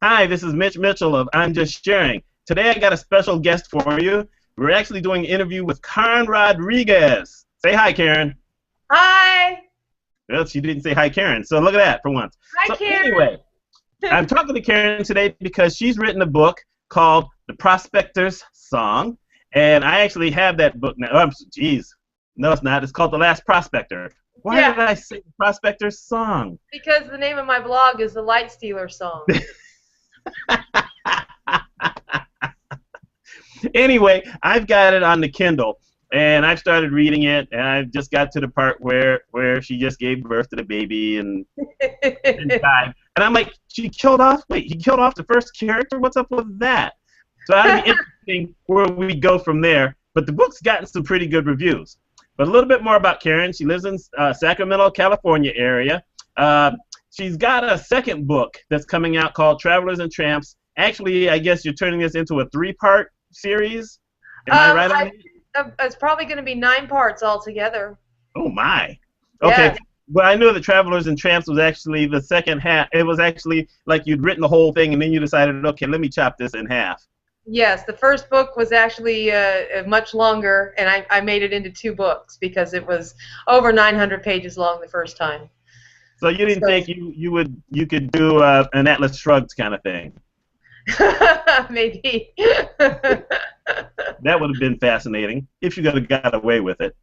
Hi, this is Mitch Mitchell of I'm Just Sharing. Today I got a special guest for you. We're actually doing an interview with Cairn Rodrigues. Say hi, Karen. Hi. Well, she didn't say hi, Karen, so look at that for once. Hi, so Karen. Anyway, I'm talking to Karen today because she's written a book called The Prospector's Song, and I actually have that book now. Oh, geez. No, it's not. It's called The Last Prospector. Why did I say The Prospector's Song? Because the name of my blog is The Light Stealer Song. Anyway, I've got it on the Kindle, and I've started reading it, and I just got to the part where she just gave birth to the baby and died. And I'm like, he killed off the first character? What's up with that? So that'll be interesting where we go from there. But the book's gotten some pretty good reviews. But a little bit more about Karen. She lives in Sacramento, California area. She's got a second book that's coming out called Travelers and Tramps. Actually, I guess you're turning this into a 3-part series. Am I right on that? It's probably going to be 9 parts altogether. Oh, my. Okay. Yeah. Well, I knew that Travelers and Tramps was actually the second half. It was actually like you'd written the whole thing, and then you decided, okay, let me chop this in half. Yes, the first book was actually much longer, and I made it into 2 books because it was over 900 pages long the first time. So you didn't think you could do an Atlas Shrugged kind of thing? Maybe. That would have been fascinating if you could have got away with it.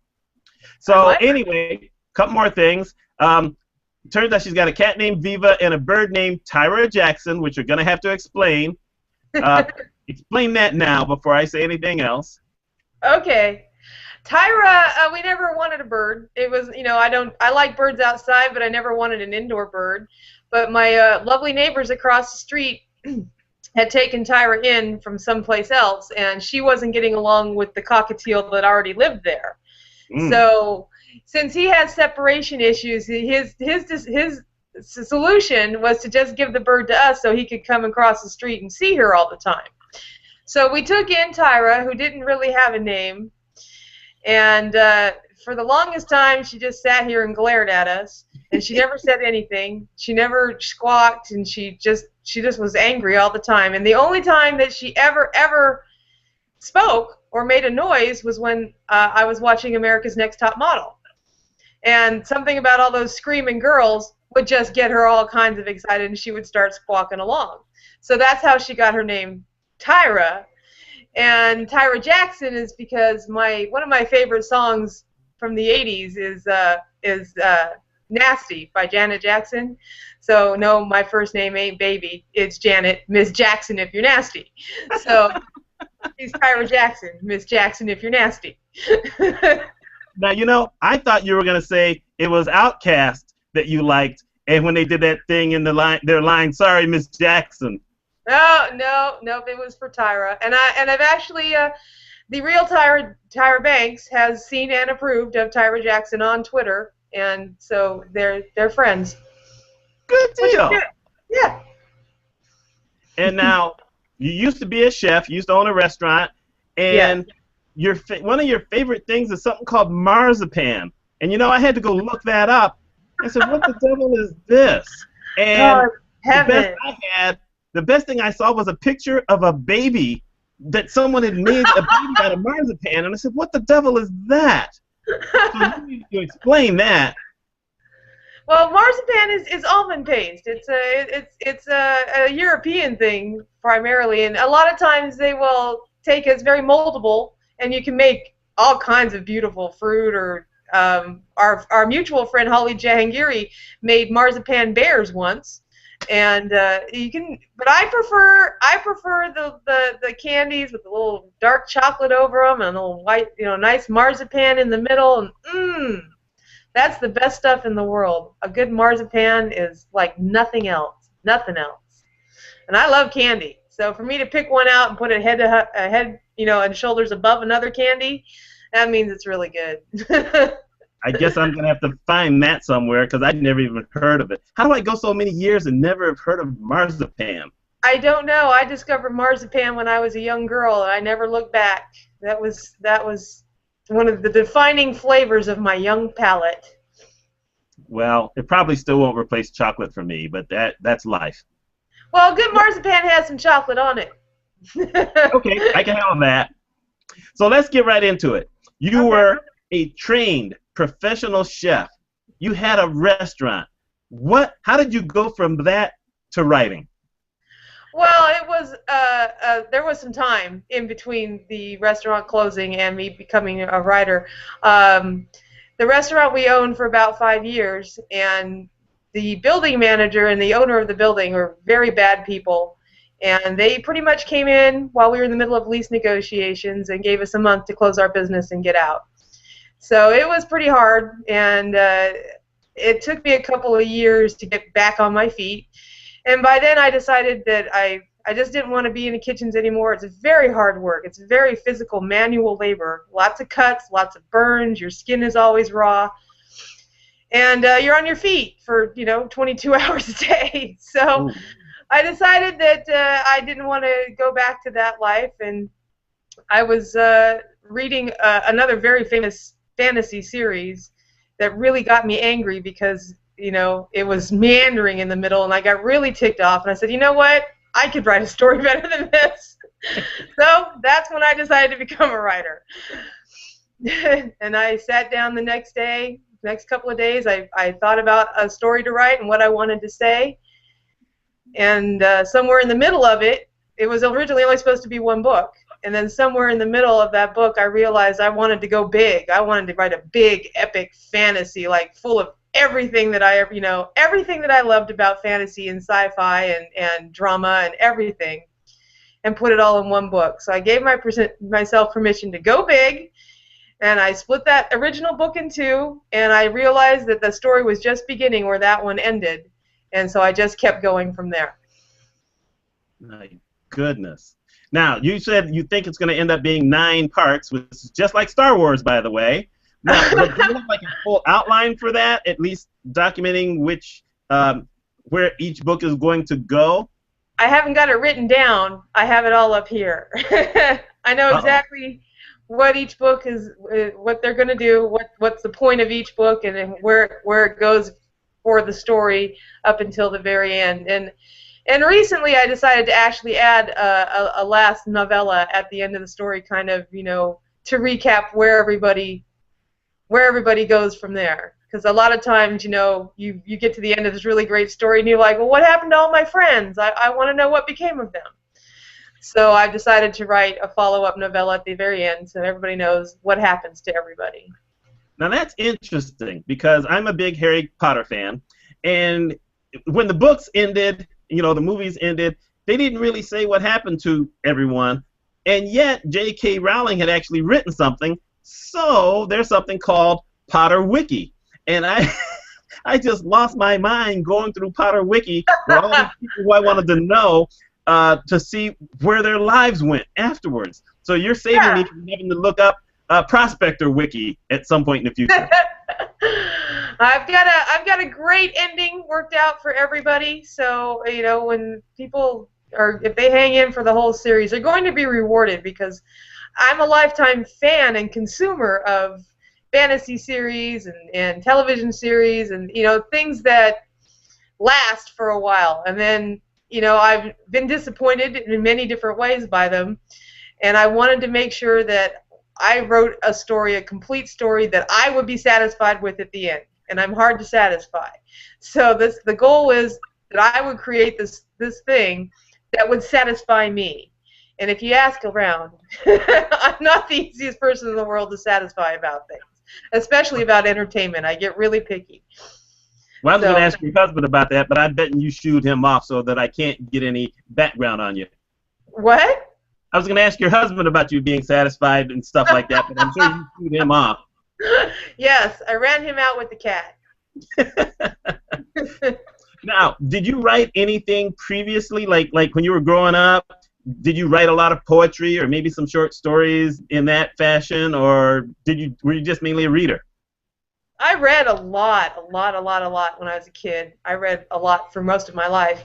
So anyway, a couple more things. Turns out she's got a cat named Viva and a bird named Tyra Jackson, which you're going to have to explain. Explain that now before I say anything else. Okay. Tyra, we never wanted a bird. It was, I like birds outside, but I never wanted an indoor bird. But my lovely neighbors across the street had taken Tyra in from someplace else, and she wasn't getting along with the cockatiel that already lived there. So, since he has separation issues, his solution was to just give the bird to us so he could come across the street and see her all the time. So we took in Tyra, who didn't really have a name, and for the longest time she just sat here and glared at us, and she never said anything. She never squawked, and she just was angry all the time. And the only time that she ever spoke or made a noise was when I was watching America's Next Top Model. And something about all those screaming girls would just get her all kinds of excited, and she would start squawking along. So that's how she got her name, Tyra. And Tyra Jackson is because one of my favorite songs from the 80s is Nasty by Janet Jackson. So no, my first name ain't Baby. It's Janet, Miss Jackson if you're nasty. So she's Tyra Jackson, Miss Jackson if you're nasty. Now, I thought you were going to say it was Outkast that you liked, and when they did that thing in their line, sorry, Miss Jackson. No, it was for Tyra. And I've actually, the real Tyra Banks has seen and approved of Tyra Jackson on Twitter, and so they're friends. Good deal. Yeah. And now, you used to be a chef, you used to own a restaurant, and one of your favorite things is something called marzipan. And I had to go look that up. I said, what the devil is this? And the best thing I saw was a picture of a baby that someone had made a baby out of marzipan. And I said, what the devil is that? So you need to explain that. Well, marzipan is almond paste. It's a European thing primarily, and a lot of times they will take it's very moldable, and you can make all kinds of beautiful fruit. Or our mutual friend Holly Jahangiri made marzipan bears once, and you can. But I prefer the candies with a little dark chocolate over them and a little white, nice marzipan in the middle, and that's the best stuff in the world. A good marzipan is like nothing else. Nothing else. And I love candy. So for me to pick one out and put it head and shoulders above another candy, that means it's really good. I guess I'm going to have to find that somewhere because I'd never even heard of it. How do I go so many years and never have heard of marzipan? I don't know. I discovered marzipan when I was a young girl, and I never looked back. That was one of the defining flavors of my young palate. Well, it probably still won't replace chocolate for me, but that's life. Well, good marzipan has some chocolate on it. Okay, I can handle that. So let's get right into it. You Okay. were a trained professional chef. You had a restaurant. How did you go from that to writing? Well, it was there was some time in between the restaurant closing and me becoming a writer. Um, the restaurant we owned for about 5 years, and the building manager and the owner of the building were very bad people, and they pretty much came in while we were in the middle of lease negotiations and gave us a month to close our business and get out. So it was pretty hard, and it took me a couple of years to get back on my feet. And by then I decided that I just didn't want to be in the kitchens anymore. It's very hard work. It's very physical, manual labor. Lots of cuts, lots of burns. Your skin is always raw. And you're on your feet for, 22 hours a day. So Ooh. I decided that I didn't want to go back to that life. And I was reading another very famous fantasy series that really got me angry because it was meandering in the middle, and I got really ticked off, and I said, you know what? I could write a story better than this. So that's when I decided to become a writer. And I sat down the next couple of days, I thought about a story to write and what I wanted to say, and somewhere in the middle of it, it was originally only supposed to be one book. And then somewhere in the middle of that book, I realized I wanted to go big. I wanted to write a big, epic fantasy, like full of everything that I ever, everything that I loved about fantasy and sci-fi and drama and everything, and put it all in one book. So I gave myself permission to go big, and I split that original book in two, and I realized that the story was just beginning where that one ended, and so I just kept going from there. My goodness. Now, you said you think it's going to end up being 9 parts, which is just like Star Wars, by the way. Now, but do you have like a full outline for that, at least documenting where each book is going to go? I haven't got it written down. I have it all up here. I know exactly what each book is, what they're going to do, what's the point of each book, and where it goes for the story up until the very end. And recently I decided to actually add a last novella at the end of the story, kind of, to recap where everybody goes from there. Because a lot of times, you get to the end of this really great story and you're like, well, what happened to all my friends? I want to know what became of them. So I've decided to write a follow-up novella at the very end so everybody knows what happens to everybody. Now that's interesting because I'm a big Harry Potter fan, and when the books ended, the movies ended, they didn't really say what happened to everyone, and yet J.K. Rowling had actually written something, so there's something called Potter Wiki, and I just lost my mind going through Potter Wiki for all the people who I wanted to know to see where their lives went afterwards. So you're saving me from having to look up Prospector Wiki at some point in the future. I've got a great ending worked out for everybody. So when people if they hang in for the whole series, they're going to be rewarded because I'm a lifetime fan and consumer of fantasy series and television series and things that last for a while. And then I've been disappointed in many different ways by them, and I wanted to make sure that I wrote a complete story that I would be satisfied with at the end, and I'm hard to satisfy. So the goal is that I would create this thing that would satisfy me. And if you ask around, I'm not the easiest person in the world to satisfy about things, especially about entertainment. I get really picky. Well, I was going to ask your husband about that, but I bet you shooed him off so that I can't get any background on you. What? I was going to ask your husband about you being satisfied and stuff like that, but I'm sure you shoot him off. Yes, I ran him out with the cat. Now, did you write anything previously, like when you were growing up? Did you write a lot of poetry or maybe some short stories in that fashion, or were you just mainly a reader? I read a lot when I was a kid. I read a lot for most of my life.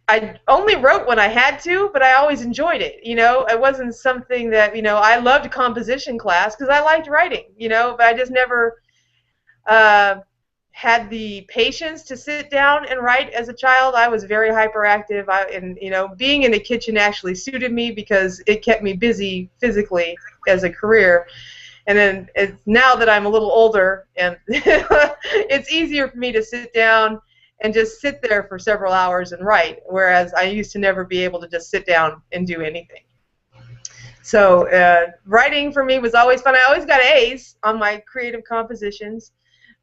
I only wrote when I had to, but I always enjoyed it. It wasn't something that, I loved composition class because I liked writing, but I just never had the patience to sit down and write as a child. I was very hyperactive, and being in the kitchen actually suited me because it kept me busy physically as a career. And then now that I'm a little older, and it's easier for me to sit down and just sit there for several hours and write, whereas I used to never be able to just sit down and do anything. So writing for me was always fun. I always got A's on my creative compositions.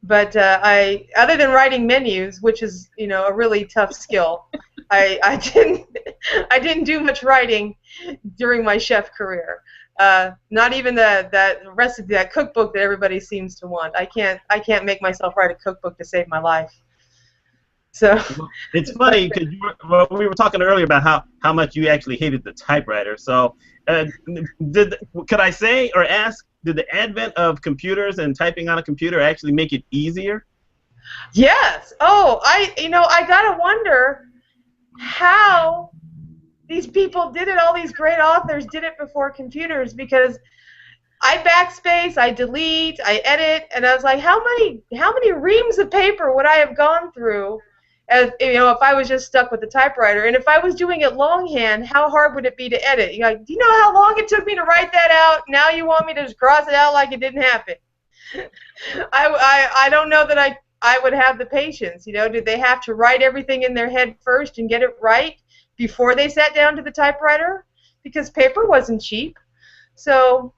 But other than writing menus, which is a really tough skill, I didn't do much writing during my chef career. Not even that recipe, that cookbook that everybody seems to want. I can't make myself write a cookbook to save my life. So it's funny because we were talking earlier about how much you actually hated the typewriter. So could I say or ask? Did the advent of computers and typing on a computer actually make it easier? Yes. Oh, I gotta wonder how these people did it. All these great authors did it before computers, because I backspace, I delete, I edit, and I was like, how many reams of paper would I have gone through, as if I was just stuck with the typewriter? And if I was doing it longhand, how hard would it be to edit? You're like, do you know how long it took me to write that out? Now you want me to just cross it out like it didn't happen? I don't know that I would have the patience. Did they have to write everything in their head first and get it right before they sat down to the typewriter? Because paper wasn't cheap. So,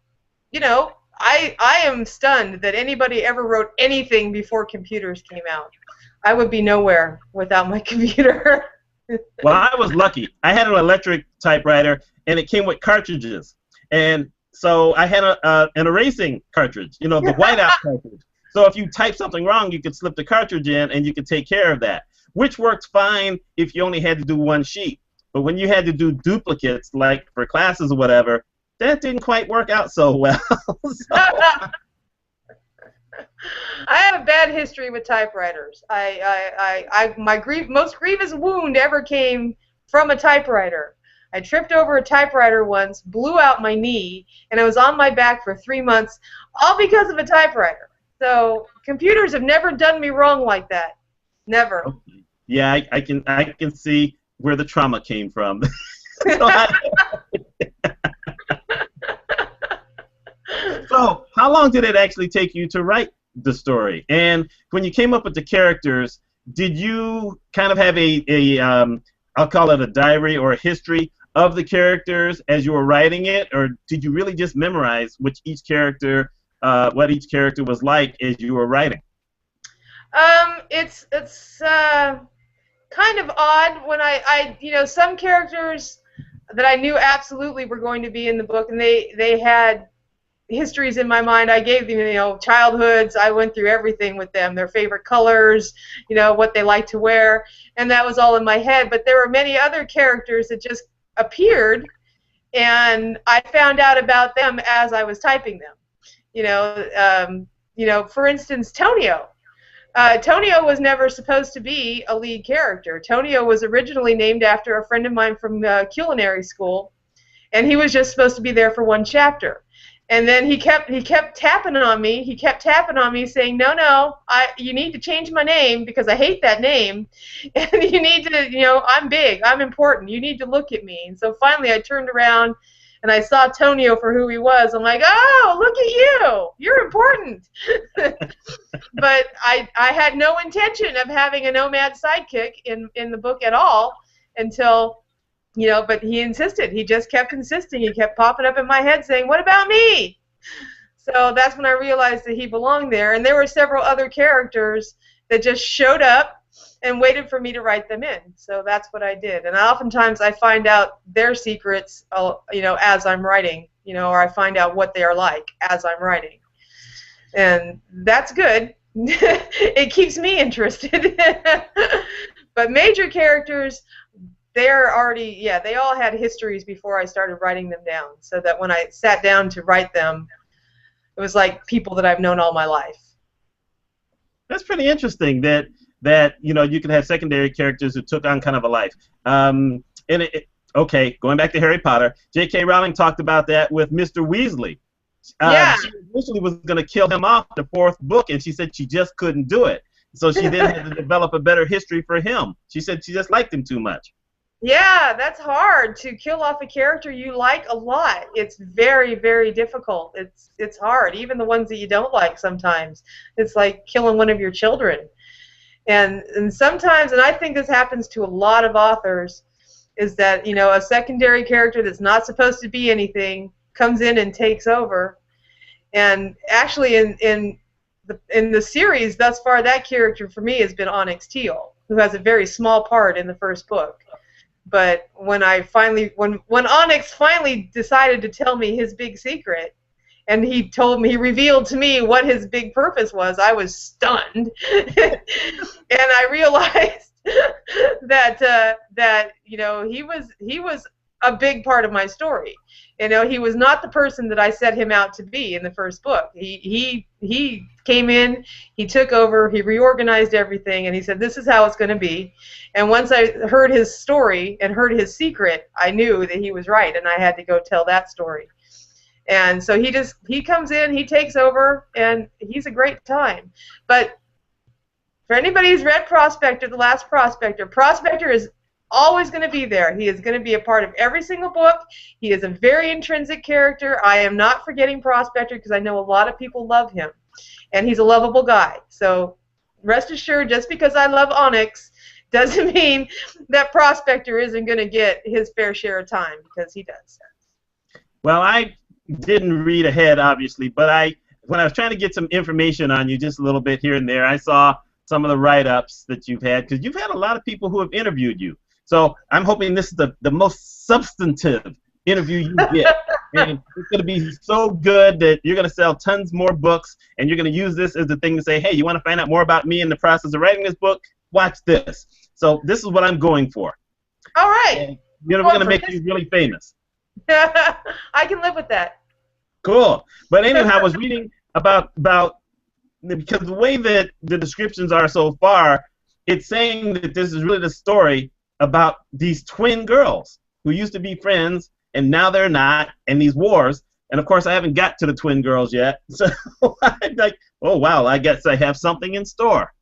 I am stunned that anybody ever wrote anything before computers came out. I would be nowhere without my computer. Well, I was lucky. I had an electric typewriter, and it came with cartridges. And so I had an erasing cartridge, the whiteout cartridge. So if you type something wrong, you could slip the cartridge in, and you could take care of that, which worked fine if you only had to do one sheet. But when you had to do duplicates, like for classes or whatever, that didn't quite work out so well. I have a bad history with typewriters. My most grievous wound ever came from a typewriter. I tripped over a typewriter once, blew out my knee, and I was on my back for 3 months, all because of a typewriter. So computers have never done me wrong like that. Never. Okay. Yeah, I can see where the trauma came from. So how long did it actually take you to write the story? And when you came up with the characters, did you kind of have I'll call it a diary or a history of the characters as you were writing it, or did you really just memorize what each character was like as you were writing? It's kind of odd when some characters that I knew absolutely were going to be in the book, and they had histories in my mind. I gave them, childhoods. I went through everything with them, their favorite colors, what they like to wear, and that was all in my head. But there were many other characters that just appeared, and I found out about them as I was typing them. For instance, Tonio. Tonio was never supposed to be a lead character. Tonio was originally named after a friend of mine from culinary school, and he was just supposed to be there for one chapter. And then he kept tapping on me. He kept tapping on me, saying, "No, you need to change my name because I hate that name, and you need to, I'm big, I'm important. You need to look at me." And so finally, I turned around and I saw Tonio for who he was. I'm like, "Oh, look at you! You're important." But I had no intention of having a nomad sidekick in the book at all until. But he insisted. He just kept insisting. He kept popping up in my head saying, "What about me?" So that's when I realized that he belonged there. And there were several other characters that just showed up and waited for me to write them in. So that's what I did. And oftentimes I find out their secrets, as I'm writing, or I find out what they are like as I'm writing. And that's good. It keeps me interested. But major characters, they all had histories before I started writing them down, so that when I sat down to write them, it was like people that I've known all my life. That's pretty interesting that you can have secondary characters who took on kind of a life. Okay, going back to Harry Potter, J.K. Rowling talked about that with Mr. Weasley. Yeah. She initially was going to kill him off the 4th book, and she said she just couldn't do it. so she then had to develop a better history for him. She said she just liked him too much. Yeah, that's hard to kill off a character you like a lot. It's very, very difficult. It's hard. Even the ones that you don't like sometimes. It's like killing one of your children. And sometimes, and I think this happens to a lot of authors, is that, you know, a secondary character that's not supposed to be anything comes in and takes over. And actually in the series thus far, that character for me has been Onyx Teal, who has a very small part in the first book. But when Onyx finally decided to tell me his big secret, and he revealed to me what his big purpose was, I was stunned, and I realized that you know, he was a big part of my story. You know, he was not the person that I set him out to be in the first book. He came in, he took over, he reorganized everything, and he said, this is how it's going to be. And once I heard his story and heard his secret, I knew that he was right, and I had to go tell that story. And so he comes in, he takes over, and he's a great time. But for anybody who's read Prospector, The Last Prospector, Prospector is always going to be there. He is going to be a part of every single book. He is a very intrinsic character. I am not forgetting Prospector because I know a lot of people love him. And he's a lovable guy. So rest assured, just because I love Onyx doesn't mean that Prospector isn't going to get his fair share of time, because he does. Well, I didn't read ahead, obviously, but when I was trying to get some information on you just a little bit here and there, I saw some of the write-ups that you've had, because you've had a lot of people who have interviewed you. So I'm hoping this is the most substantive interview you get. And it's going to be so good that you're going to sell tons more books, and you're going to use this as the thing to say, hey, you want to find out more about me in the process of writing this book? Watch this. So this is what I'm going for. All right. And, you know, we're going to make you really famous. I can live with that. Cool. But anyhow, I was reading about because the way that the descriptions are so far, it's saying that this is really the story about these twin girls who used to be friends and now they're not, and these wars. And of course, I haven't got to the twin girls yet, so I'm like, oh wow, I guess I have something in store.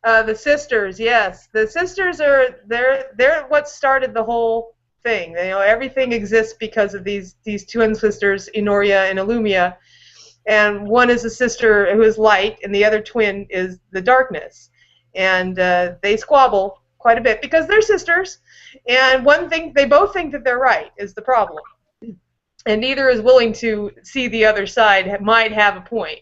The sisters, yes, the sisters are they're what started the whole thing. You know, everything exists because of these twin sisters, Enoria and Illumia, and one is a sister who is light, and the other twin is the darkness, and they squabble quite a bit because they're sisters, and they both think that they're right is the problem, and neither is willing to see the other side might have a point.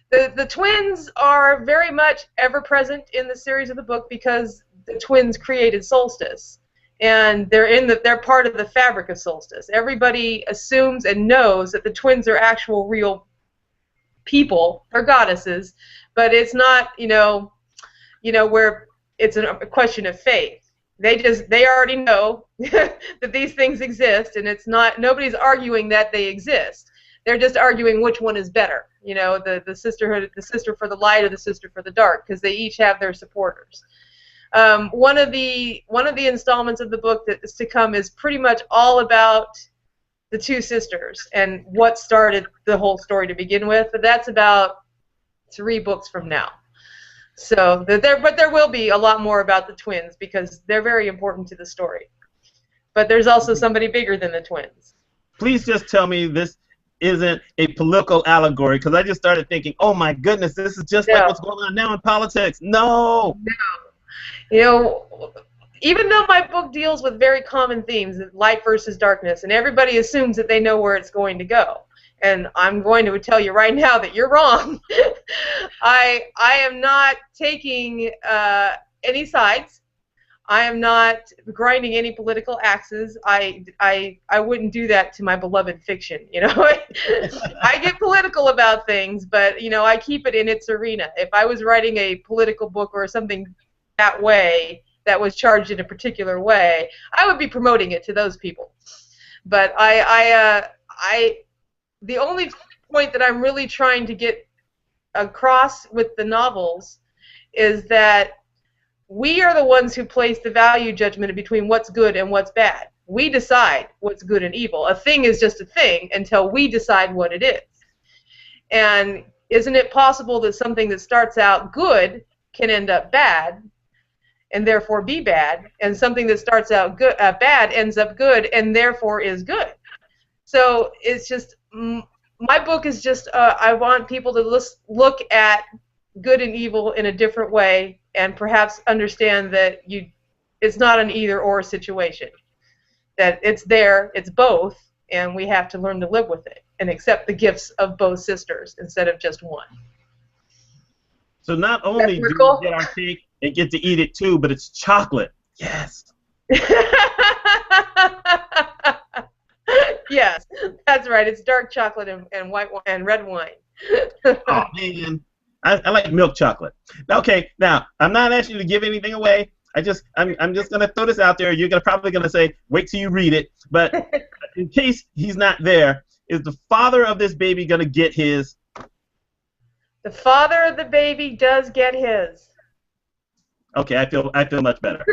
The twins are very much ever present in the series of the book because the twins created Solstice, and they're part of the fabric of Solstice. Everybody assumes and knows that the twins are actual real people or goddesses, but it's not, you know where it's a question of faith. They already know that these things exist, and it's not, nobody's arguing that they exist. They're just arguing which one is better. You know, the sisterhood, the sister for the light or the sister for the dark, because they each have their supporters. One of the installments of the book that is to come is pretty much all about the two sisters and what started the whole story to begin with. But that's about 3 books from now. So but there will be a lot more about the twins because they're very important to the story. But there's also somebody bigger than the twins. Please just tell me this isn't a political allegory, because I just started thinking, oh my goodness, this is just like what's going on now in politics. No. You know, even though my book deals with very common themes, light versus darkness, and everybody assumes that they know where it's going to go. And I'm going to tell you right now that you're wrong. I am not taking any sides. I am not grinding any political axes. I wouldn't do that to my beloved fiction. You know, I get political about things, but you know, I keep it in its arena. If I was writing a political book or something that way that was charged in a particular way, I would be promoting it to those people. But the only point that I'm really trying to get across with the novels is that we are the ones who place the value judgment between what's good and what's bad. We decide what's good and evil. A thing is just a thing until we decide what it is. And isn't it possible that something that starts out good can end up bad, and therefore be bad, and something that starts out good, bad ends up good, and therefore is good? So it's just, my book is just, I want people to look at good and evil in a different way, and perhaps understand that it's not an either-or situation. That it's there, it's both, and we have to learn to live with it and accept the gifts of both sisters instead of just one. So not only do we get our cake and get to eat it too, but it's chocolate. Yes. Yes, that's right. It's dark chocolate and white wine and red wine. Oh man, I like milk chocolate. Okay, now I'm not asking you to give anything away. I'm just gonna throw this out there. You're probably gonna say, wait till you read it. But in case he's not there, is the father of this baby gonna get his? The father of the baby does get his. Okay, I feel much better.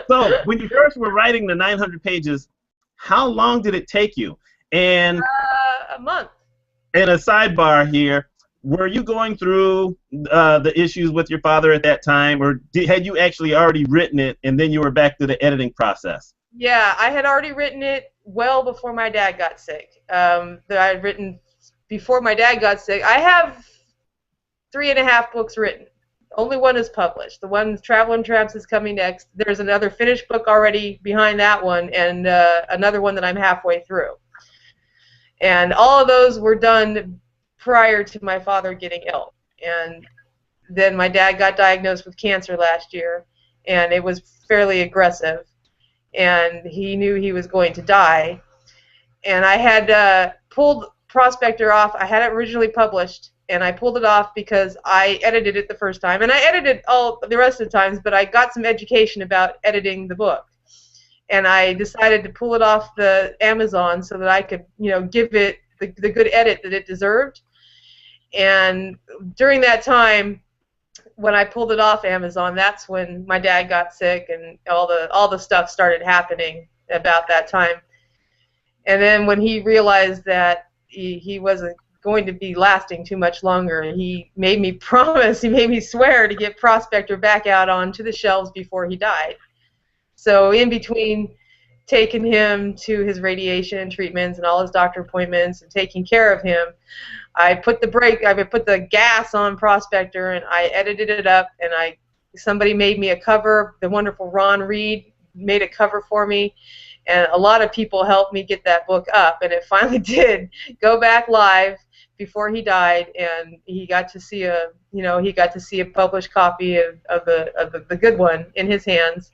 So when you first were writing the 900 pages, how long did it take you? And a month. And a sidebar here. Were you going through the issues with your father at that time, or had you actually already written it and then you were back to the editing process? Yeah, I had already written it well before my dad got sick. I had written before my dad got sick. I have 3.5 books written. Only one is published. The one, Traveling Tramps, is coming next. There's another finished book already behind that one, and another one that I'm halfway through. And all of those were done prior to my father getting ill. And then my dad got diagnosed with cancer last year, and it was fairly aggressive. And he knew he was going to die. And I had pulled Prospector off. I had it originally published, and I pulled it off because I edited it the first time. And I edited all the rest of the times, but I got some education about editing the book. And I decided to pull it off the Amazon so that I could, give it the good edit that it deserved. And during that time, when I pulled it off Amazon, that's when my dad got sick, and all the stuff started happening about that time. And then when he realized that he wasn't going to be lasting too much longer, he made me swear to get Prospector back out onto the shelves before he died. So in between taking him to his radiation treatments and all his doctor appointments and taking care of him, I put the gas on Prospector, and I edited it up, and somebody made me a cover. The wonderful Ron Reed made a cover for me, and a lot of people helped me get that book up, and it finally did go back live before he died, and he got to see a published copy of the good one in his hands.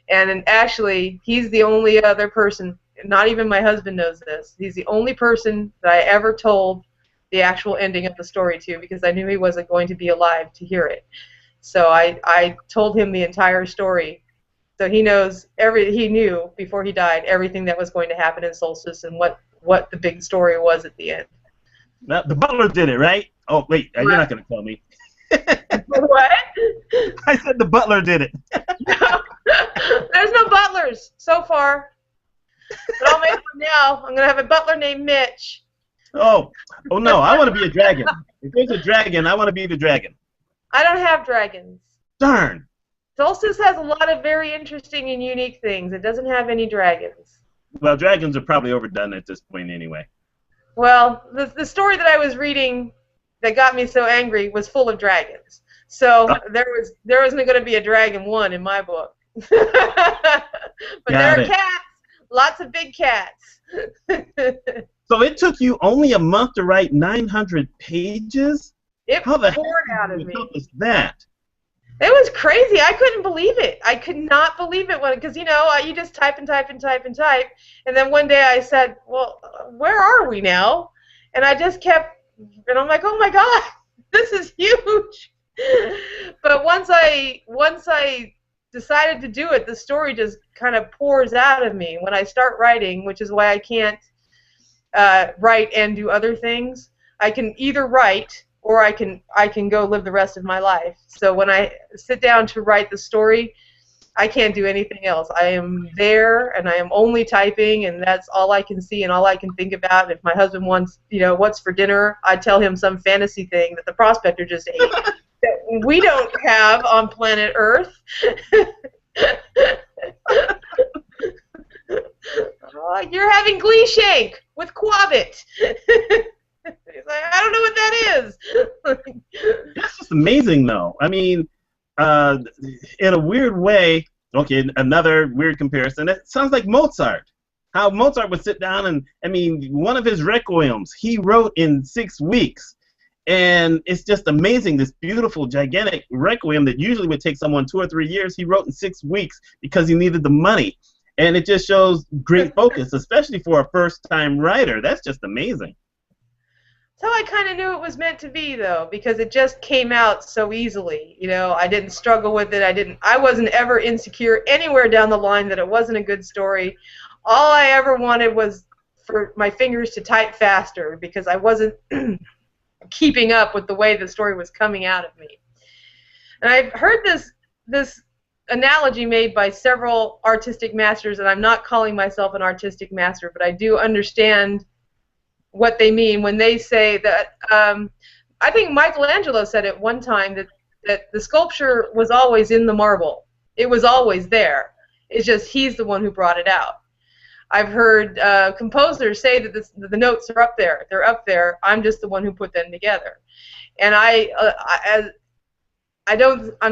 And actually, he's the only other person, not even my husband knows this, he's the only person that I ever told the actual ending of the story to, because I knew he wasn't going to be alive to hear it. So I told him the entire story. So he knew before he died everything that was going to happen in Solstice and what the big story was at the end. Now, the butler did it, right? Oh, wait, you're not going to tell me. What? I said the butler did it. No, there's no butlers so far. But I'll make one now. I'm going to have a butler named Mitch. Oh no, I want to be a dragon. If there's a dragon, I want to be the dragon. I don't have dragons. Darn. Solstice has a lot of very interesting and unique things. It doesn't have any dragons. Well, dragons are probably overdone at this point anyway. Well, the story that I was reading that got me so angry was full of dragons. So there wasn't going to be a dragon one in my book. But there are cats, lots of big cats. So it took you only a month to write 900 pages? How the heck out of me. That? It was crazy. I couldn't believe it. I could not believe it because you just type and type and type and type, and then one day I said, "Well, where are we now?" And I just kept, and I'm like, "Oh my God, this is huge!" But once I decided to do it, the story just kind of pours out of me when I start writing, which is why I can't write and do other things. I can either write or I can go live the rest of my life. So when I sit down to write the story, I can't do anything else. I am there, and I am only typing, and that's all I can see and all I can think about. If my husband wants, what's for dinner, I tell him some fantasy thing that the prospector just ate that we don't have on planet Earth. You're having glee shank with quabbit. He's like, I don't know what that is. That's just amazing, though. I mean, in a weird way, okay, another weird comparison, it sounds like Mozart. How Mozart would sit down and, I mean, one of his requiems, he wrote in 6 weeks. And it's just amazing, this beautiful, gigantic requiem that usually would take someone 2 or 3 years, he wrote in 6 weeks because he needed the money. And it just shows great focus, especially for a first-time writer. That's just amazing. So I kind of knew it was meant to be, though, because it just came out so easily. I didn't struggle with it. I wasn't ever insecure anywhere down the line that it wasn't a good story. All I ever wanted was for my fingers to type faster because I wasn't keeping up with the way the story was coming out of me. And I've heard this analogy made by several artistic masters, and I'm not calling myself an artistic master, but I do understand what they mean when they say that, I think Michelangelo said at one time that the sculpture was always in the marble. It was always there. It's just he's the one who brought it out. I've heard composers say that the notes are up there. They're up there. I'm just the one who put them together. And I'm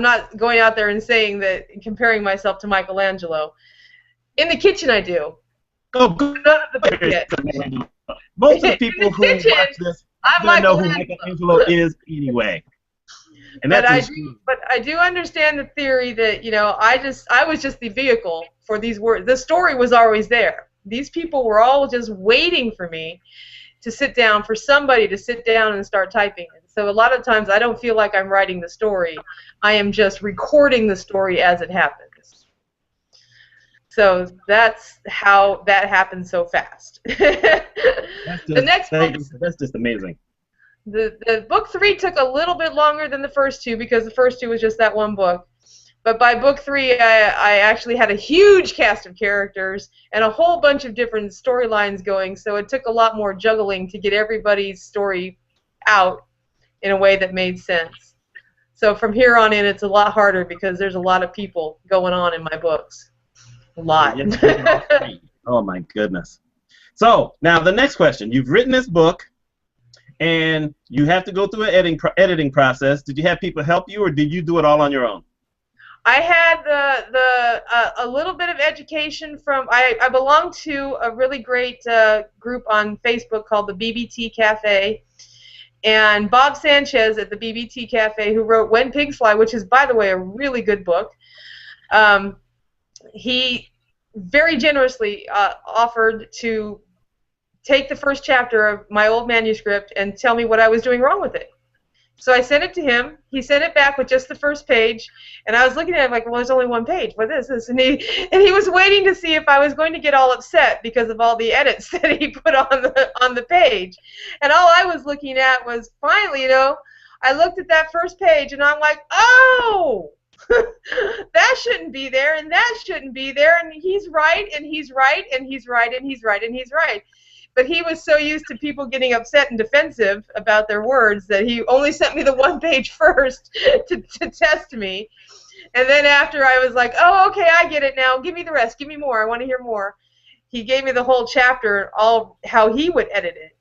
not going out there and saying that, comparing myself to Michelangelo. In the kitchen I do. Oh, good. Not at the book. Most of the people who watch this don't know who Michelangelo is anyway. And but I do understand the theory that I was just the vehicle for these words. The story was always there. These people were all just waiting for me to sit down, for somebody to sit down and start typing it. So a lot of times I don't feel like I'm writing the story. I am just recording the story as it happens. So that's how that happened so fast. That's just amazing. The book 3 took a little bit longer than the first 2 because the first 2 was just that one book. But by book 3, I actually had a huge cast of characters and a whole bunch of different storylines going, so it took a lot more juggling to get everybody's story out in a way that made sense. So from here on in, it's a lot harder because there's a lot of people going on in my books. A lot. Oh, my goodness. So now the next question. You've written this book, and you have to go through an editing process. Did you have people help you, or did you do it all on your own? I had a little bit of education from, I belong to a really great group on Facebook called the BBT Cafe, and Bob Sanchez at the BBT Cafe, who wrote When Pigs Fly, which is, by the way, a really good book, he very generously offered to take the first chapter of my old manuscript and tell me what I was doing wrong with it. So I sent it to him. He sent it back with just the first page, and I was looking at it like, well, there's only one page. What is this? And he was waiting to see if I was going to get all upset because of all the edits that he put on the page. And all I was looking at was, finally, I looked at that first page, and I'm like, oh, that shouldn't be there, and that shouldn't be there, and he's right, and he's right, and he's right, and he's right, and he's right. But he was so used to people getting upset and defensive about their words that he only sent me the one page first to test me. And then after I was like, oh, okay, I get it now. Give me the rest. Give me more. I want to hear more. He gave me the whole chapter, all how he would edit it.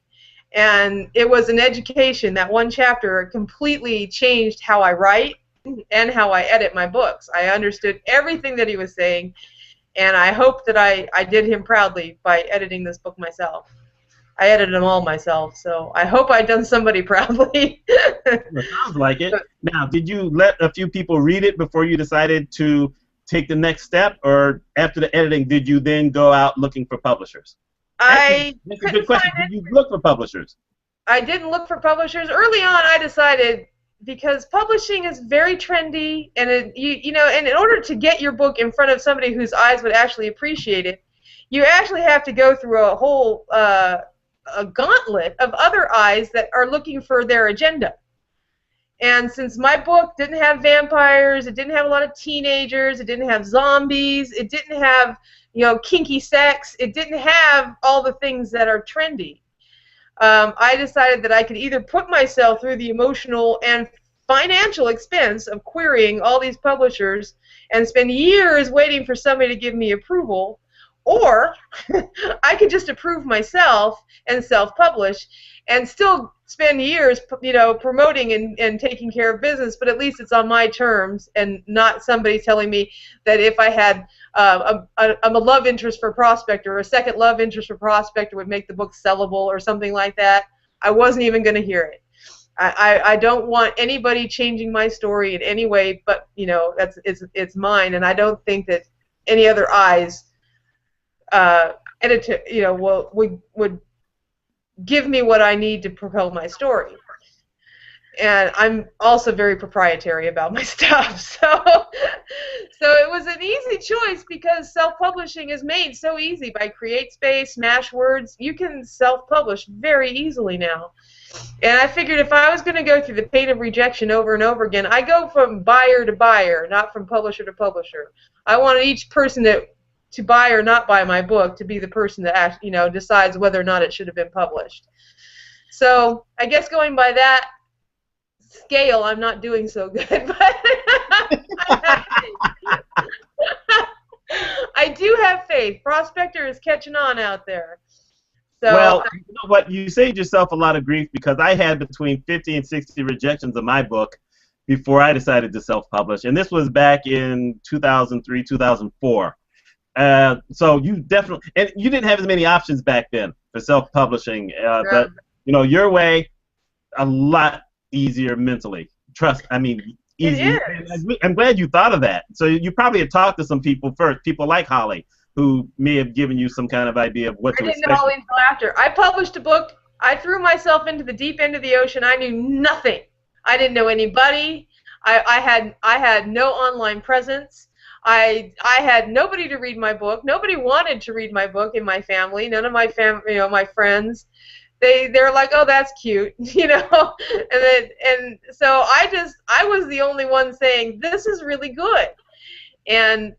And it was an education. That one chapter completely changed how I write and how I edit my books. I understood everything that he was saying, and I hope that I did him proudly by editing this book myself. I edited them all myself, so I hope I've done somebody proudly. It sounds like it. Now, did you let a few people read it before you decided to take the next step, or after the editing, did you then go out looking for publishers? That's a good question. Did you look for publishers? I didn't look for publishers. Early on, I decided, because publishing is very trendy, and and in order to get your book in front of somebody whose eyes would actually appreciate it, you actually have to go through a whole a gauntlet of other eyes that are looking for their agenda. And since my book didn't have vampires, it didn't have a lot of teenagers, it didn't have zombies, it didn't have, kinky sex, it didn't have all the things that are trendy. I decided that I could either put myself through the emotional and financial expense of querying all these publishers and spend years waiting for somebody to give me approval, or I could just approve myself and self-publish and still spend years, promoting and taking care of business, but at least it's on my terms and not somebody telling me that if I had a love interest for Prospector or a second love interest for Prospector would make the book sellable or something like that. I wasn't even going to hear it. I don't want anybody changing my story in any way, but it's mine, and I don't think that any other eyes editor would give me what I need to propel my story. And I'm also very proprietary about my stuff, so it was an easy choice because self-publishing is made so easy by CreateSpace, Smashwords. You can self-publish very easily now. And I figured if I was going to go through the pain of rejection over and over again, I go from buyer to buyer, not from publisher to publisher. I wanted each person to buy or not buy my book to be the person that decides whether or not it should have been published. So I guess going by that scale, I'm not doing so good, but I do have faith. Prospector is catching on out there. So, well, you know what? You saved yourself a lot of grief because I had between 50 and 60 rejections of my book before I decided to self-publish, and this was back in 2003, 2004. So you definitely, and you didn't have as many options back then for self-publishing, but your way, a lot easier mentally. Easy. I'm glad you thought of that. So you probably had talked to some people first, people like Holly, who may have given you some kind of idea of what to expect. I didn't know Holly until after. I published a book. I threw myself into the deep end of the ocean. I knew nothing. I didn't know anybody. I had no online presence. I had nobody to read my book. Nobody wanted to read my book in my family. None of my my friends. They're like, oh, that's cute, and so I was the only one saying this is really good, and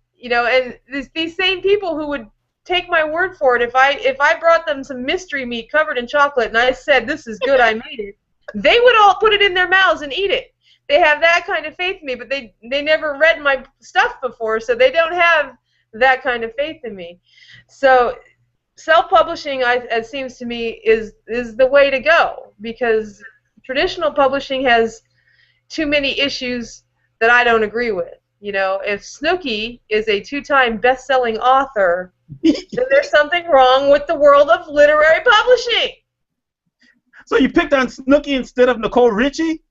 these same people who would take my word for it, if I brought them some mystery meat covered in chocolate and I said this is good, I made it, they would all put it in their mouths and eat it. They have that kind of faith in me, but they never read my stuff before, so they don't have that kind of faith in me. So self-publishing, it seems to me, is the way to go, because traditional publishing has too many issues that I don't agree with. If Snooki is a 2-time best-selling author, then there's something wrong with the world of literary publishing. So you picked on Snooki instead of Nicole Richie?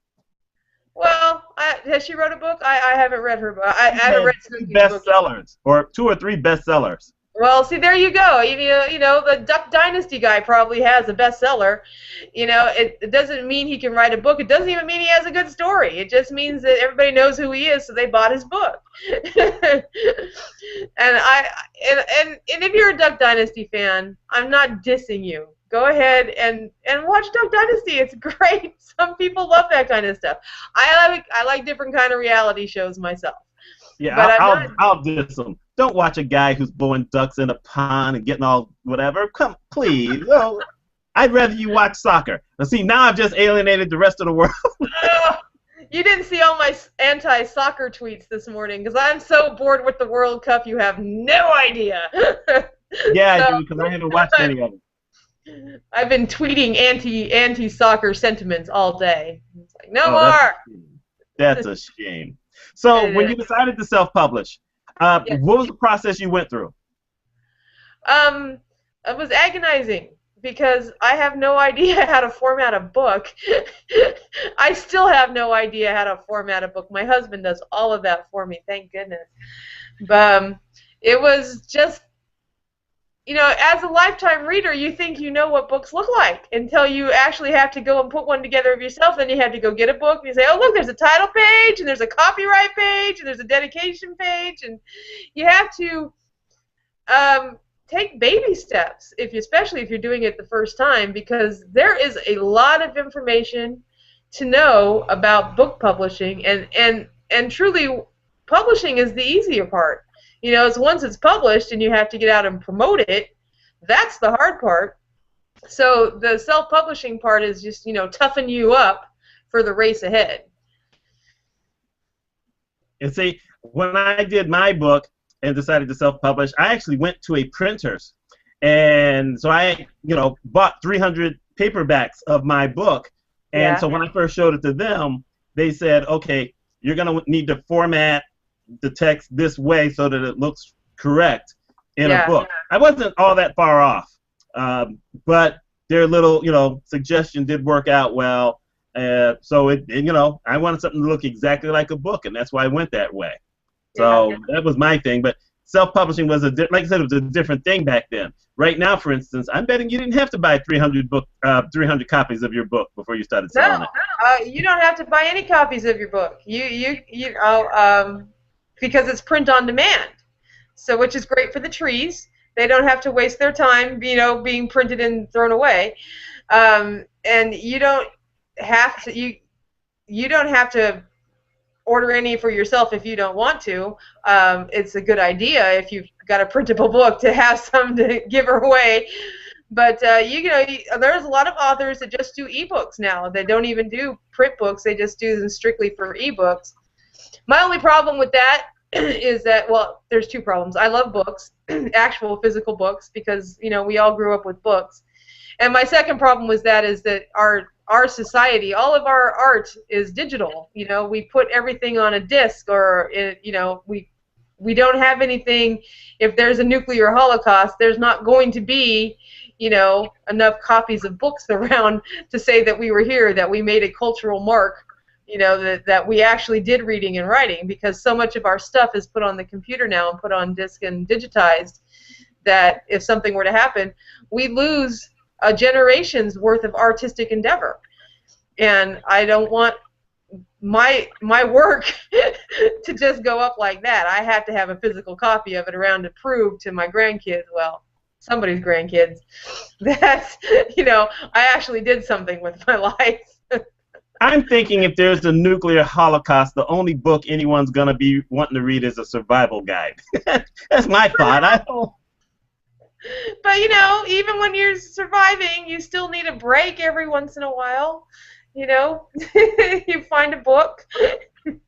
Well, has she wrote a book? I haven't read her book. I haven't read Snooki's bestsellers, or 2 or 3 bestsellers. Well, see, there you go. The Duck Dynasty guy probably has a bestseller. It doesn't mean he can write a book. It doesn't even mean he has a good story. It just means that everybody knows who he is, so they bought his book. and if you're a Duck Dynasty fan, I'm not dissing you. Go ahead and watch Duck Dynasty. It's great. Some people love that kind of stuff. I like different kind of reality shows myself. Yeah, I'll diss them. Don't watch a guy who's blowing ducks in a pond and getting all whatever. Come, please. No, I'd rather you watch soccer. Now, see, now I've just alienated the rest of the world. You didn't see all my anti-soccer tweets this morning because I'm so bored with the World Cup. You have no idea. Yeah, I do, because I haven't watched any of them. I've been tweeting anti-soccer sentiments all day. It's like, no more. That's a shame. So when you decided to self-publish, yes. What was the process you went through? It was agonizing because I have no idea how to format a book. I still have no idea how to format a book. My husband does all of that for me, thank goodness. But it was just, as a lifetime reader, you think you know what books look like until you actually have to go and put one together of yourself. Then you have to go get a book, and you say, oh, look, there's a title page, and there's a copyright page, and there's a dedication page, and you have to take baby steps, especially if you're doing it the first time, because there is a lot of information. to know about book publishing, and truly, publishing is the easier part. You know, it's once it's published and you have to get out and promote it, that's the hard part. So the self-publishing part is just, you know, toughen you up for the race ahead. And see, when I did my book and decided to self-publish, I actually went to a printer's. And so I, you know, bought 300 paperbacks of my book. And so when I first showed it to them, they said, okay, you're going to need to format the text this way so that it looks correct in a book. I wasn't all that far off, but their little, you know, suggestion did work out well. So you know, I wanted something to look exactly like a book, and that's why I went that way. So that was my thing. But self-publishing was like I said, it was a different thing back then. Right now, for instance, I'm betting you didn't have to buy 300 copies of your book before you started selling it. No, you don't have to buy any copies of your book. Because it's print on demand. So, which is great for the trees. They don't have to waste their time, you know, being printed and thrown away. And you don't have to. You don't have to order any for yourself if you don't want to. It's a good idea if you've got a printable book to have some to give away. But you know, there's a lot of authors that just do ebooks now. They don't even do print books. They just do them strictly for ebooks. My only problem with that is that, well, there's two problems. I love books, actual physical books, because, you know, we all grew up with books. And my second problem with that is that our society, all of our art is digital. You know, we put everything on a disc, or, you know, we don't have anything. If there's a nuclear holocaust, there's not going to be, you know, enough copies of books around to say that we were here, that we made a cultural mark, you know, that we actually did reading and writing, because so much of our stuff is put on the computer now and put on disc and digitized, that if something were to happen, we lose a generation's worth of artistic endeavor. And I don't want my work to just go up like that. I have to have a physical copy of it around to prove to my grandkids, well, somebody's grandkids, that, you know, I actually did something with my life. I'm thinking if there's a nuclear holocaust, the only book anyone's going to be wanting to read is a survival guide. That's my thought. I don't... But, you know, even when you're surviving, you still need a break every once in a while. You know, you find a book. You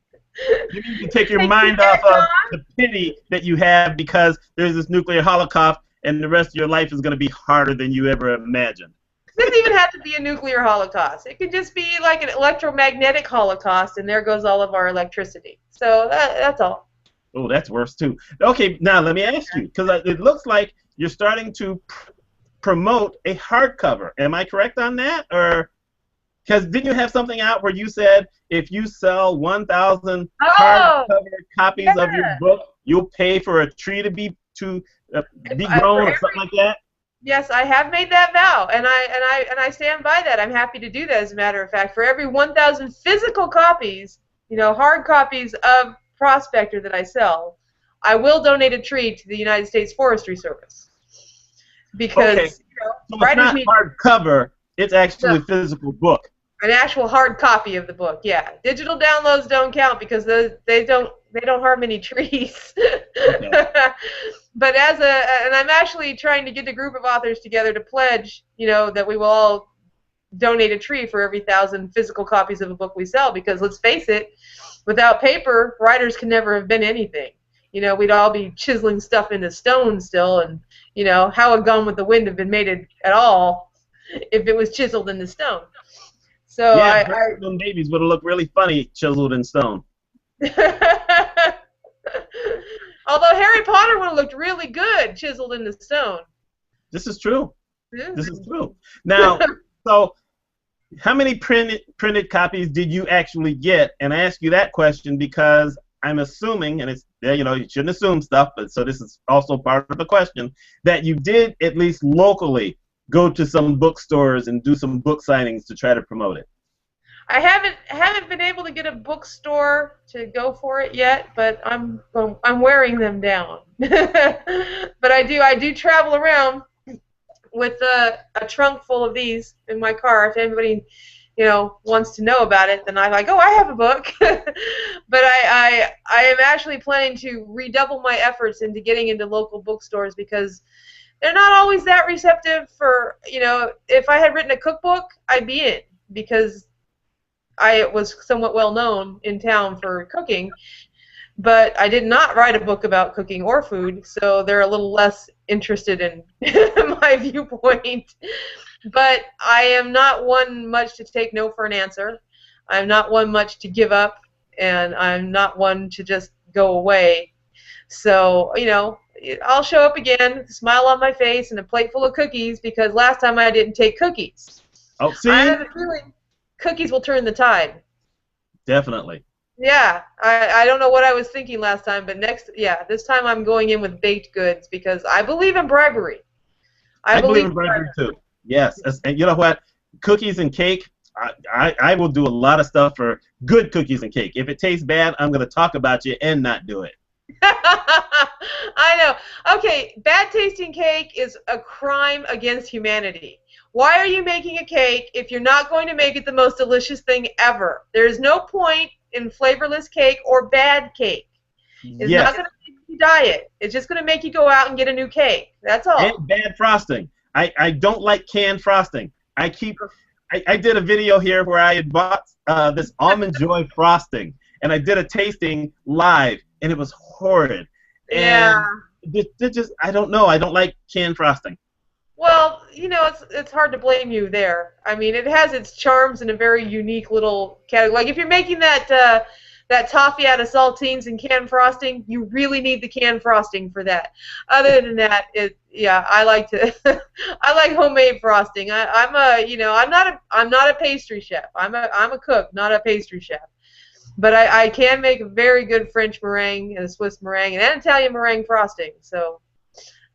need to take your mind off of the pity that you have because there's this nuclear holocaust and the rest of your life is going to be harder than you ever imagined. It doesn't even have to be a nuclear holocaust. It could just be like an electromagnetic holocaust, and there goes all of our electricity. So that's all. Oh, that's worse too. Okay, now let me ask you, because it looks like you're starting to promote a hardcover. Am I correct on that? Or because didn't you have something out where you said if you sell 1,000 hardcover copies of your book, you'll pay for a tree to be grown or something like that? Yes, I have made that vow, and I stand by that. I'm happy to do that. As a matter of fact, for every 1,000 physical copies, you know, hard copies of Prospector that I sell, I will donate a tree to the United States Forestry Service. Because you know, so it's not hardcover; it's actually a physical book. An actual hard copy of the book, yeah. Digital downloads don't count because they don't harm any trees. Okay. But and I'm actually trying to get a group of authors together to pledge, you know, that we will all donate a tree for every 1,000 physical copies of a book we sell. Because let's face it, without paper, writers can never have been anything. You know, we'd all be chiseling stuff into stone still, and you know, how would Gone with the Wind have been made at all if it was chiseled into stone? So yeah, them babies would have looked really funny chiseled in stone. Although Harry Potter would have looked really good chiseled into stone. This is true. This is true. Now, so how many printed copies did you actually get? And I ask you that question because I'm assuming, and it's, you know, you shouldn't assume stuff, but so this is also part of the question, that you did at least locally go to some bookstores and do some book signings to try to promote it. I haven't been able to get a bookstore to go for it yet, but I'm wearing them down. But I do travel around with a trunk full of these in my car. If anybody, wants to know about it, then I'm like, oh, I have a book. But I am actually planning to redouble my efforts into getting into local bookstores because they're not always that receptive for, if I had written a cookbook, I'd be in because I was somewhat well known in town for cooking. But I did not write a book about cooking or food, so they're a little less interested in my viewpoint. But I am not one much to take no for an answer. I'm not one much to give up, and I'm not one to just go away. So, I'll show up again with a smile on my face and a plate full of cookies because last time I didn't take cookies. Oh, see? I have a feeling cookies will turn the tide. Definitely. Yeah, I don't know what I was thinking last time, but this time I'm going in with baked goods because I believe in bribery. I believe in bribery too. Yes, and you know what? Cookies and cake, I will do a lot of stuff for good cookies and cake. If it tastes bad, I'm going to talk about you and not do it. I know. Okay, bad tasting cake is a crime against humanity. Why are you making a cake if you're not going to make it the most delicious thing ever? There is no point in flavorless cake or bad cake. It's not going to make you diet. It's just going to make you go out and get a new cake. That's all. And bad frosting. I don't like canned frosting. I did a video here where I had bought this Almond Joy frosting, and I did a tasting live, and it was horrid. Yeah. And I don't know. I don't like canned frosting. Well, it's hard to blame you there. I mean, it has its charms in a very unique little category. Like if you're making that toffee out of saltines and canned frosting, you really need the canned frosting for that. Other than that, I like I like homemade frosting. I'm not a pastry chef. I'm a cook, not a pastry chef. But I can make a very good French meringue and a Swiss meringue and an Italian meringue frosting. So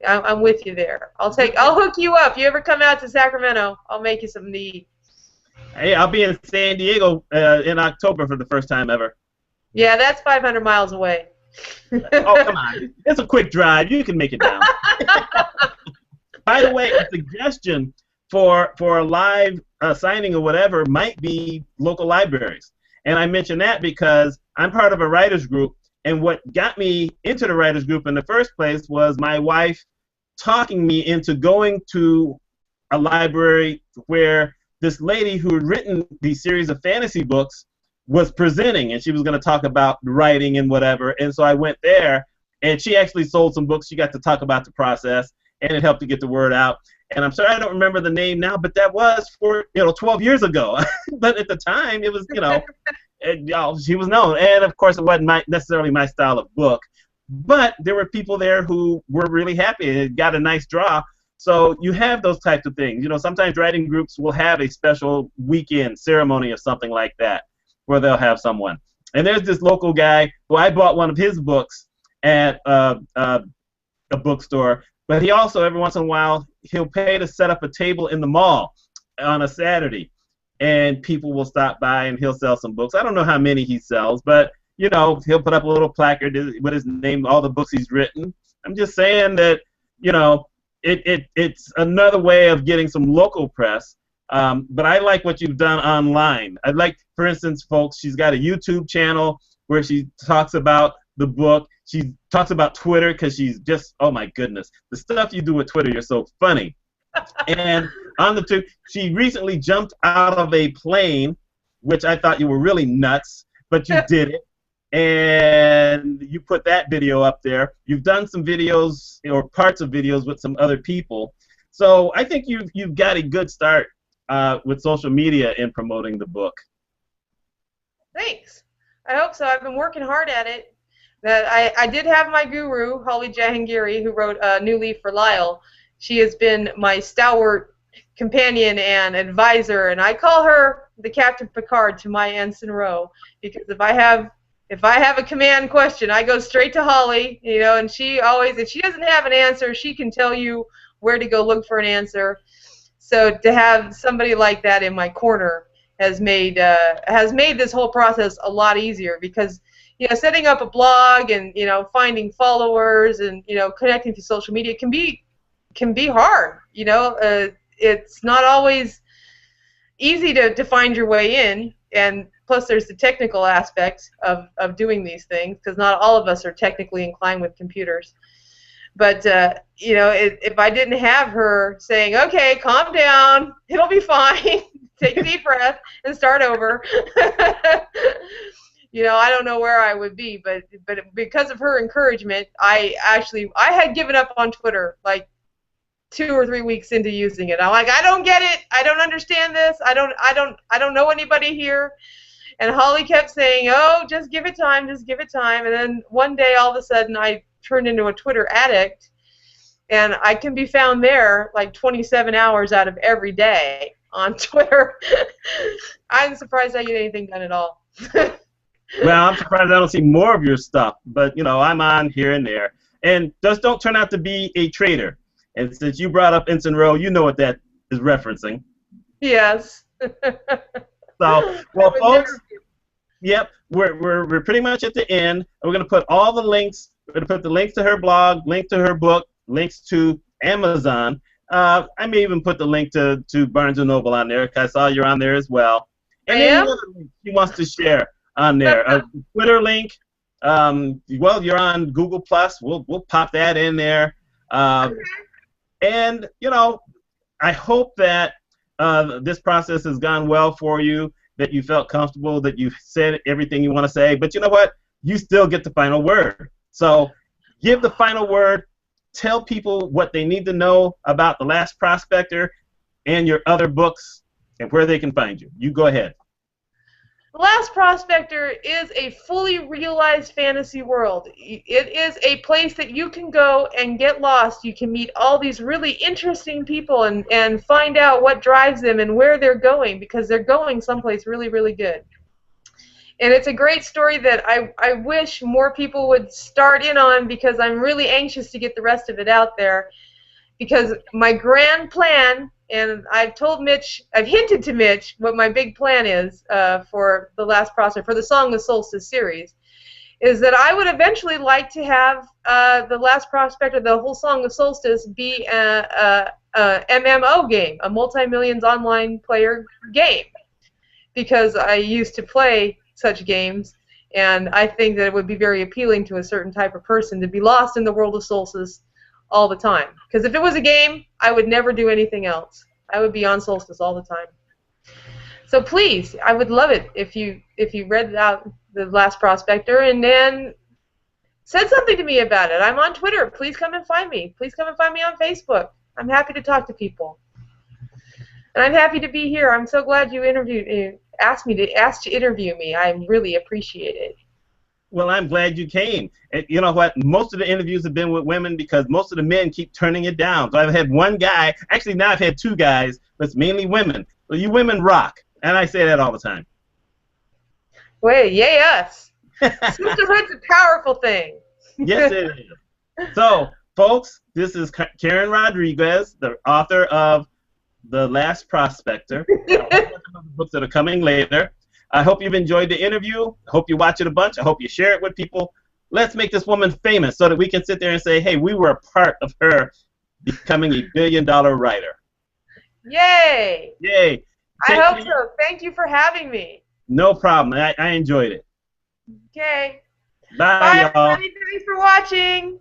I'm with you there. I'll hook you up. You ever come out to Sacramento, I'll make you something to eat. Hey, I'll be in San Diego in October for the first time ever. Yeah, that's 500 miles away. Oh, come on. It's a quick drive. You can make it down. By the way, a suggestion for a live signing or whatever might be local libraries. And I mention that because I'm part of a writers group, and what got me into the writers group in the first place was my wife talking me into going to a library where this lady who had written these series of fantasy books was presenting, and she was going to talk about writing and whatever. And so I went there, and she actually sold some books. She got to talk about the process, and it helped to get the word out. And I'm sorry I don't remember the name now, but that was for 12 years ago. But at the time, it was she was known, and of course it wasn't necessarily my style of book. But there were people there who were really happy and it got a nice draw. So you have those types of things. Sometimes writing groups will have a special weekend ceremony or something like that, where they'll have someone. And there's this local guy who I bought one of his books at a bookstore, but he also, every once in a while, he'll pay to set up a table in the mall on a Saturday, and people will stop by and he'll sell some books. I don't know how many he sells, but, he'll put up a little placard with his name, all the books he's written. I'm just saying that, it's another way of getting some local press. But I like what you've done online. I'd like, for instance, folks, she's got a YouTube channel where she talks about the book. She talks about Twitter because she's just, oh my goodness, the stuff you do with Twitter, you're so funny. And on she recently jumped out of a plane, which I thought you were really nuts, but you did it. And you put that video up there. You've done some videos or parts of videos with some other people. So I think you've got a good start with social media in promoting the book. Thanks. I hope so. I've been working hard at it. I did have my guru, Holly Jahangiri, who wrote New Leaf for Lyle. She has been my stalwart companion and advisor, and I call her the Captain Picard to my Ensign Rowe, because if I have a command question, I go straight to Holly, and she always, if she doesn't have an answer, she can tell you where to go look for an answer. So to have somebody like that in my corner has made this whole process a lot easier, because setting up a blog and finding followers and connecting to social media can be hard. It's not always easy to find your way in, and plus there's the technical aspects of doing these things, because not all of us are technically inclined with computers. But, you know, if I didn't have her saying, okay, calm down, it'll be fine, take a deep breath and start over, you know, I don't know where I would be. But because of her encouragement, I had given up on Twitter like 2 or 3 weeks into using it. I'm like, I don't get it. I don't understand this. I don't know anybody here. And Holly kept saying, oh, just give it time, just give it time. And then one day, all of a sudden, I turned into a Twitter addict, and I can be found there like 27 hours out of every day on Twitter. I'm surprised I get anything done at all. Well, I'm surprised I don't see more of your stuff, but, you know, I'm on here and there. And just don't turn out to be a traitor. And since you brought up Ensign Row, you know what that is referencing. Yes. So, well, folks, yep, we're pretty much at the end. We're going to put all the links. We're going to put the links to her blog, link to her book, links to Amazon. I may even put the link to Barnes & Noble on there, because I saw you're on there as well. And any other link she wants to share on there. A Twitter link. Well, you're on Google+. We'll pop that in there. And, you know, I hope that this process has gone well for you, that you felt comfortable, that you said everything you want to say. But you know what? You still get the final word. So give the final word. Tell people what they need to know about The Last Prospector and your other books and where they can find you. You go ahead. The Last Prospector is a fully realized fantasy world. It is a place that you can go and get lost. You can meet all these really interesting people and find out what drives them and where they're going, because they're going someplace really, really good. And it's a great story that I wish more people would start in on, because I'm really anxious to get the rest of it out there. Because my grand plan, and I've told Mitch, I've hinted to Mitch what my big plan is for The Last Prospector, for the Song of Solstice series, is that I would eventually like to have The Last Prospector, the whole Song of Solstice, be a MMO game, a multi-millions online player game, because I used to play such games, and I think that it would be very appealing to a certain type of person to be lost in the world of Solstice all the time. Because if it was a game, I would never do anything else. I would be on Solstice all the time. So please, I would love it if you read out The Last Prospector and then said something to me about it. I'm on Twitter. Please come and find me. Please come and find me on Facebook. I'm happy to talk to people. And I'm happy to be here. I'm so glad you asked to interview me. I really appreciate it. Well, I'm glad you came. And you know what? Most of the interviews have been with women, because most of the men keep turning it down. So I've had one guy. Actually, now I've had 2 guys, but it's mainly women. So you women rock. And I say that all the time. Wait, yay us. Sisterhood's a powerful thing. Yes, it is. So, folks, this is Cairn Rodrigues, the author of The Last Prospector. Books that are coming later. I hope you've enjoyed the interview. I hope you watch it a bunch. I hope you share it with people. Let's make this woman famous so that we can sit there and say, hey, we were a part of her becoming a billion-dollar writer. Yay! Yay! I hope so. Thank you for having me. No problem. I enjoyed it. Okay. Bye, y'all. Everybody. Thanks for watching.